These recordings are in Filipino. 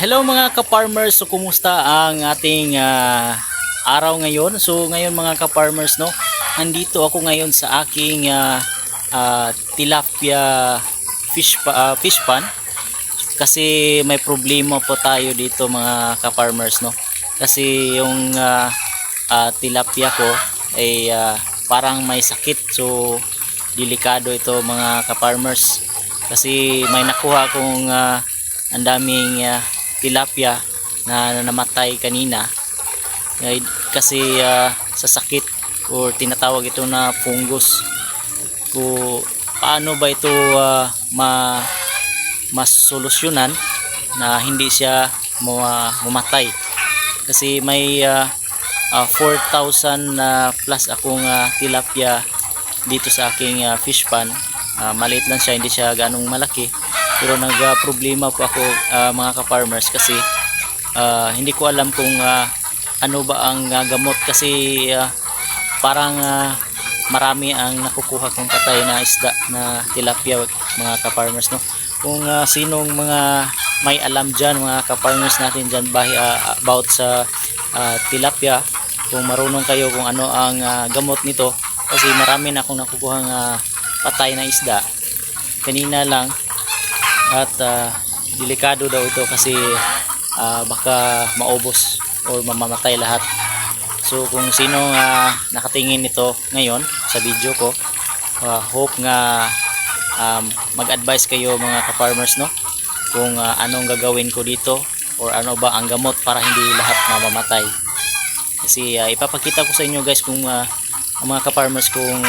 Hello mga ka-farmers, so kumusta ang ating araw ngayon? So ngayon mga ka-farmers, no, nandito ako ngayon sa aking tilapia fish pan kasi may problema po tayo dito mga ka-farmers, no. Kasi yung tilapia ko ay parang may sakit, so delikado ito mga ka-farmers kasi may nakuha akong ang daming tilapia na namatay kanina kasi sa sakit or tinatawag ito na fungus. Kung paano ba ito masolusyonan na hindi siya mamatay, kasi may 4,000 plus akong tilapia dito sa aking fish pan. Maliit lang siya, hindi siya ganong malaki, pero problema po ako mga ka-farmers kasi hindi ko alam kung ano ba ang gamot, kasi parang marami ang nakukuha kong patay na isda na tilapia mga ka-farmers, no. Kung sinong mga may alam dyan mga ka-farmers natin dyan about sa tilapia, kung marunong kayo kung ano ang gamot nito, kasi marami na akong nakukuhang patay na isda kanina lang. At delikado daw ito kasi baka maubos o mamamatay lahat. So kung sino nakatingin nito ngayon sa video ko, hope nga mag-advise kayo mga ka-farmers, no, kung anong gagawin ko dito or ano ba ang gamot para hindi lahat mamamatay. Kasi ipapakita ko sa inyo guys kung mga ka-farmers kung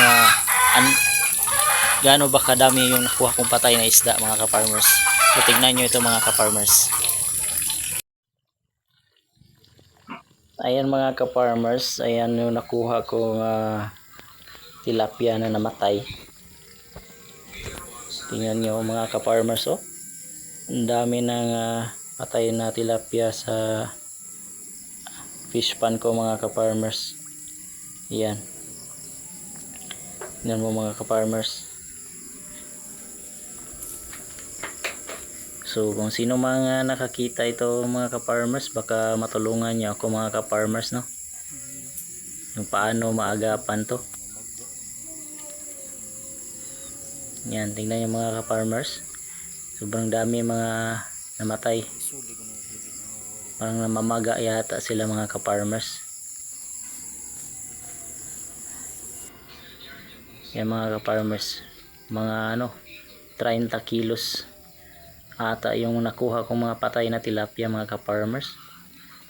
gaano ba kadami yung nakuha kong patay na isda mga ka-farmers. So tingnan nyo ito mga ka-farmers. Ayan mga ka-farmers, ayan yung nakuha kong tilapia na namatay. Tingnan nyo mga ka-farmers, oh. Ang dami ng patay na tilapia sa fish pan ko mga ka-farmers. Ayan. Tingnan mo mga ka-farmers. So kung sino mga nakakita ito mga ka-farmers, baka matulungan niyo ako mga ka-farmers, no, yung paano maagapan to. Yan, tingnan niyo mga ka-farmers, sobrang dami mga namatay, parang namamaga yata sila mga ka-farmers. Yan mga ka-farmers, mga 30 kilos ata yung nakuha kong mga patay na tilapia mga ka-farmers.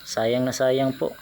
Sayang na sayang po.